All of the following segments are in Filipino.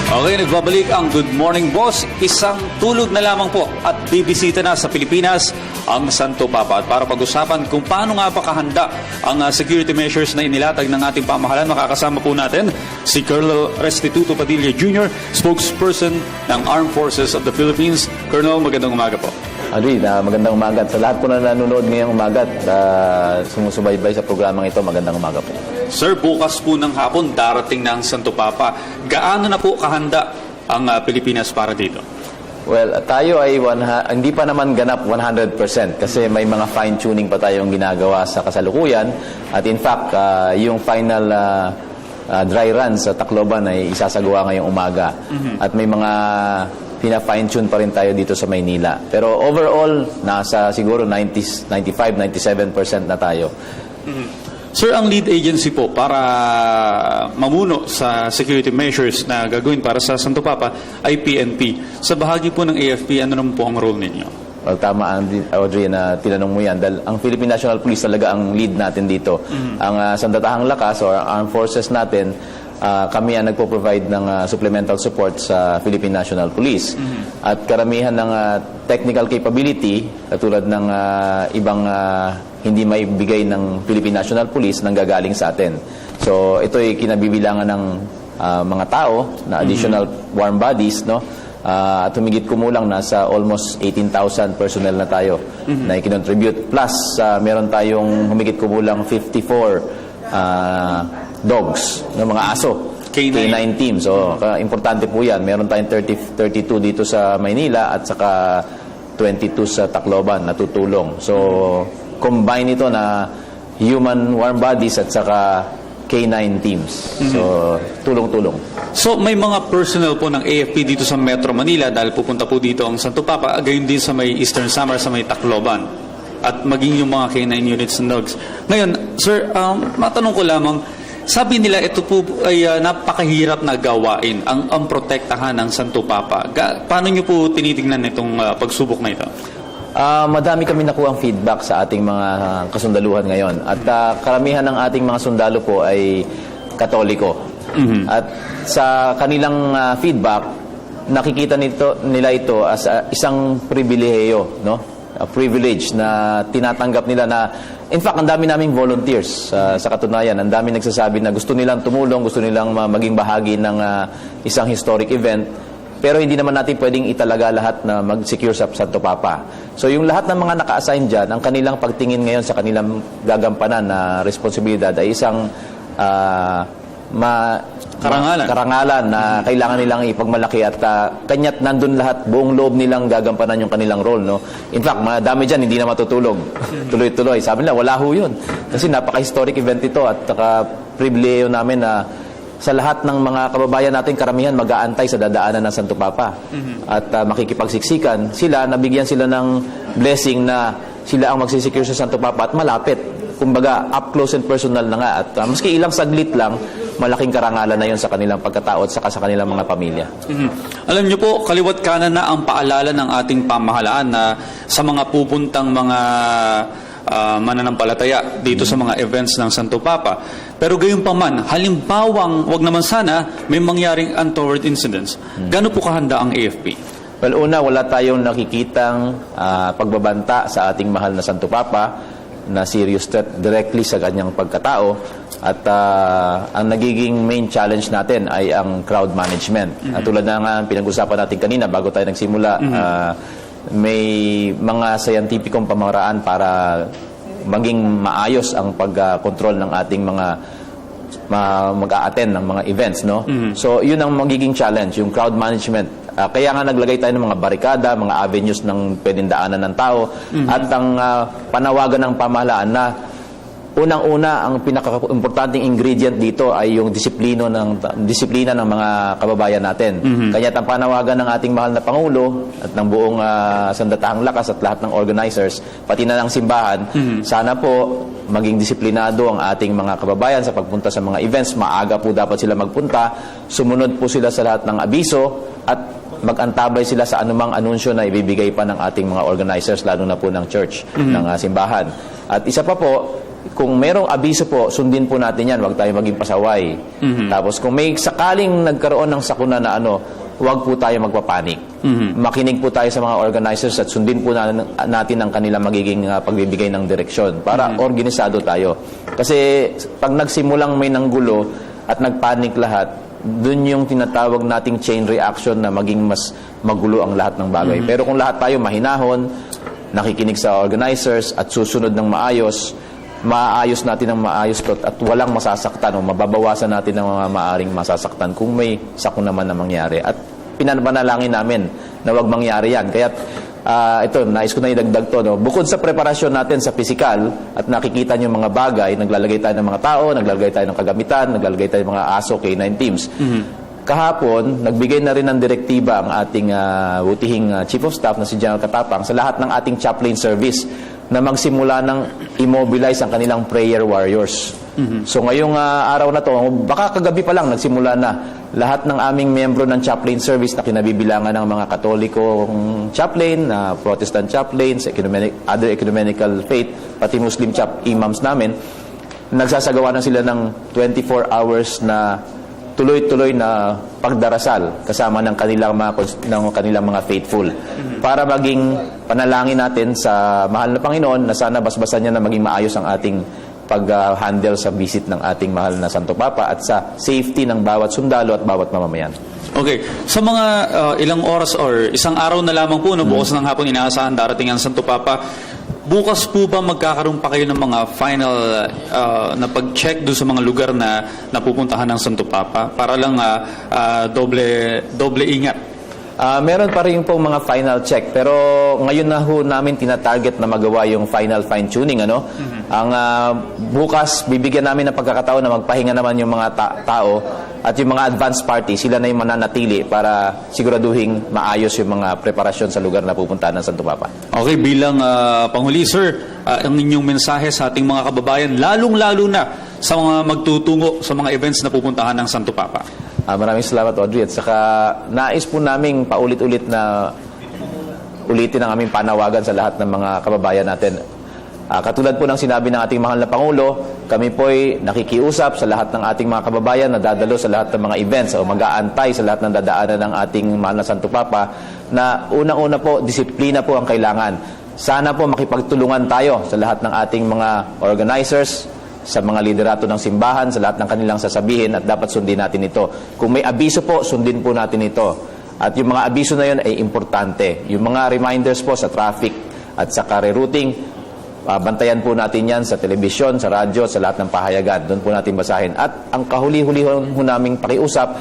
Okay, nagbabalik ang Good Morning Boss. Isang tulog na lamang po at bibisita na sa Pilipinas ang Santo Papa. At para pag-usapan kung paano nga pa kahanda ang security measures na inilatag ng ating pamahalaan, makakasama po natin si Colonel Restituto Padilla Jr., spokesperson ng Armed Forces of the Philippines. Colonel, magandang umaga po. Alvin, magandang umaga. Sa lahat po na nanonood ngayong umaga at sumusubaybay sa programang ito, magandang umaga po. Sir, bukas po ng hapon, darating na ang Santo Papa. Gaano na po kahanda ang Pilipinas para dito? Well, tayo ay hindi pa naman ganap 100% kasi may mga fine-tuning pa tayong ginagawa sa kasalukuyan. At in fact, yung final dry run sa Tacloban ay isasagawa ngayong umaga. At may mga pina-fine-tune pa rin tayo dito sa Maynila. Pero overall, nasa siguro 95-97% na tayo. Sir, ang lead agency po para mamuno sa security measures na gagawin para sa Santo Papa ay PNP. Sa bahagi po ng AFP, ano naman po ang role ninyo? Well, tama, Audrey, na tinanong mo yan. Dahil ang Philippine National Police talaga ang lead natin dito. Ang Sandatahang Lakas or Armed Forces natin, kami ang nagpo-provide ng supplemental support sa Philippine National Police. At karamihan ng technical capability, katulad ng ibang hindi may bigay ng Philippine National Police, nanggagaling sa atin. So ito ay kinabibilangan ng mga tao na additional warm bodies, no? At humigit kumulang nasa almost 18,000 personnel na tayo na i-contribute. Plus, meron tayong humigit kumulang 54 dogs, ng mga aso. K9 teams. So, importante po yan. Meron tayong 32 dito sa Maynila at saka 22 sa Tacloban na tutulong. So, combine ito na human warm bodies at saka K9 teams. So, tulong-tulong. So, may mga personnel po ng AFP dito sa Metro Manila dahil pupunta po dito ang Santo Papa, gayon din sa may Eastern Samar, sa may Tacloban. At maging yung mga K9 units ng dogs. Ngayon, sir, matanong ko lamang, sabi nila ito po ay napakahirap na gawain ang protektahan ng Santo Papa. Paano niyo po tinitingnan itong pagsubok na ito? Madami kami nakuha ang feedback sa ating mga kasundaluhan ngayon. At karamihan ng ating mga sundalo po ay Katoliko. At sa kanilang feedback, nakikita nila ito as isang pribilehiyo, no? A privilege na tinatanggap nila na, in fact, ang dami naming volunteers sa katunayan. Ang dami nagsasabi na gusto nilang tumulong, gusto nilang maging bahagi ng isang historic event. Pero hindi naman natin pwedeng italaga lahat na mag-secure sa Santo Papa. So yung lahat ng mga naka-assign dyan, ang kanilang pagtingin ngayon sa kanilang gagampanan na responsibilidad ay isang karangalan na kailangan nilang ipagmalaki at kanya't nandun lahat, buong loob nilang gagampanan yung kanilang role, no? In fact, madami dyan hindi na matutulog. Tuloy-tuloy. Sabi nila, wala ho yun. Kasi napaka-historic event ito at pribileyo namin na sa lahat ng mga kababayan natin, karamihan mag-aantay sa dadaanan ng Santo Papa. At makikipagsiksikan. Nabigyan sila ng blessing na sila ang magsisecure sa Santo Papa at malapit. Kumbaga, up close and personal na nga. At maski ilang saglit lang, malaking karangalan na yun sa kanilang pagkatao at saka sa kanilang mga pamilya. Alam niyo po, kaliwat kanan na ang paalala ng ating pamahalaan na sa mga pupuntang mga mananampalataya dito sa mga events ng Santo Papa. Pero gayon pa man, halimbawang wag naman sana may mangyaring untoward incidents. Gaano po kahanda ang AFP? Well, una, wala tayong nakikitang pagbabanta sa ating mahal na Santo Papa na serious threat directly sa kanyang pagkatao. At ang nagiging main challenge natin ay ang crowd management. Tulad na nga pinag-usapan natin kanina bago tayo nagsimula, may mga scientificong pamamaraan para maging maayos ang pag-control ng ating mga mag-a-attend ng mga events, no? So, yun ang magiging challenge, yung crowd management. Kaya nga naglagay tayo ng mga barikada, mga avenues ng pwedeng daanan ng tao, at ang panawagan ng pamahalaan na unang-una, ang pinaka-importanting ingredient dito ay yung disiplina ng mga kababayan natin. Kaya ang panawagan ng ating mahal na Pangulo at ng buong Sandatahang Lakas at lahat ng organizers, pati na ng simbahan, sana po maging disiplinado ang ating mga kababayan sa pagpunta sa mga events. Maaga po dapat sila magpunta, sumunod po sila sa lahat ng abiso at mag-antabay sila sa anumang anunsyo na ibibigay pa ng ating mga organizers, lalo na po ng church, ng simbahan. At isa pa po, kung merong abiso po, sundin po natin yan. Huwag tayo maging pasaway. Tapos kung may sakaling nagkaroon ng sakuna na huwag po tayo magpapanik. Makinig po tayo sa mga organizers at sundin po natin ang kanilang magiging pagbibigay ng direksyon para organisado tayo. Kasi pag nagsimulang may nanggulo at nagpanik lahat, dun yung tinatawag nating chain reaction na maging mas magulo ang lahat ng bagay. Pero kung lahat tayo mahinahon, nakikinig sa organizers at susunod ng maayos, maayos natin ang maayos at walang masasaktan o mababawasan natin ang mga maaring masasaktan kung may sakuna man na mangyari. At pinapanalangin namin na wag mangyari yan. Kaya ito, nais ko na idagdag to. Bukod sa preparasyon natin sa physical at nakikita niyo mga bagay, naglalagay tayo ng mga tao, naglalagay tayo ng kagamitan, naglalagay tayo ng mga ASO, K9 teams. Kahapon, nagbigay na rin ng direktiba ang ating butihing Chief of Staff na si General Katapang sa lahat ng ating chaplain service na magsimula ng immobilize ang kanilang prayer warriors. So ngayong araw na to, baka kagabi pa lang nagsimula na lahat ng aming miyembro ng chaplain service na kinabibilangan ng mga Katolikong chaplain, Protestant chaplains, other ecumenical faith, pati Muslim imams namin, nagsasagawa na sila ng 24 hours na tuloy-tuloy na pagdarasal kasama ng kanilang mga faithful para maging panalangin natin sa mahal na Panginoon na sana basbasan niya na maging maayos ang ating pag-handle sa visit ng ating mahal na Santo Papa at sa safety ng bawat sundalo at bawat mamamayan. Okay. Sa mga ilang oras or isang araw na lamang po, bukas ng hapon inaasahan darating ang Santo Papa, bukas po ba magkakaroon pa kayo ng mga final na pag-check doon sa mga lugar na napupuntahan ng Santo Papa para lang doble ingat? Meron pa rin po mga final check pero ngayon na ho namin tina-target na magawa yung final fine-tuning. Ang bukas bibigyan namin ng pagkakataon na magpahinga naman yung mga tao at yung mga advance party, sila na yung mananatili para siguraduhin maayos yung mga preparasyon sa lugar na pupuntahan ng Santo Papa. Okay, bilang Panghuli, sir, ang inyong mensahe sa ating mga kababayan, lalong-lalo na sa mga magtutungo sa mga events na pupuntahan ng Santo Papa. Maraming salamat, Audrey. At saka nais po namin paulit-ulit na ulitin ang aming panawagan sa lahat ng mga kababayan natin. Katulad po ng sinabi ng ating mahal na Pangulo, kami po'y nakikiusap sa lahat ng ating mga kababayan na dadalo sa lahat ng mga events o mag-aantay sa lahat ng dadaanan ng ating mahal na Santo Papa na unang-una po, disiplina po ang kailangan. Sana po makipagtulungan tayo sa lahat ng ating mga organizers, sa mga liderato ng simbahan, sa lahat ng kanilang sasabihin at dapat sundin natin ito. Kung may abiso po, sundin po natin ito. At yung mga abiso na yun ay importante. Yung mga reminders po sa traffic at sa rerouting, bantayan po natin yan sa telebisyon, sa radyo, sa lahat ng pahayagan. Doon po natin basahin. At ang kahuli-huli ho naming pakiusap,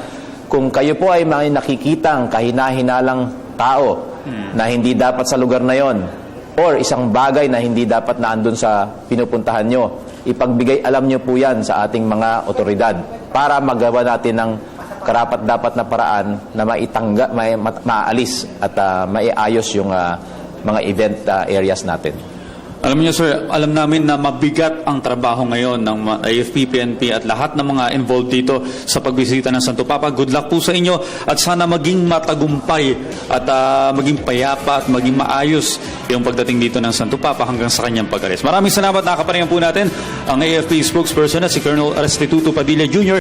kung kayo po ay may nakikitang kahina-hinalang tao na hindi dapat sa lugar na yon or isang bagay na hindi dapat na andun sa pinupuntahan nyo, ipagbigay alam nyo po yan sa ating mga otoridad para magawa natin ng karapat-dapat na paraan na maalis at maiayos yung mga event areas natin. Alam niyo, sir, alam namin na mabigat ang trabaho ngayon ng AFP, PNP at lahat ng mga involved dito sa pagbisita ng Santo Papa. Good luck po sa inyo at sana maging matagumpay at maging payapa at maging maayos yung pagdating dito ng Santo Papa hanggang sa kanyang pag-alis. Maraming salamat. Nakaparingan po natin ang AFP spokesperson na si Colonel Restituto Padilla Jr.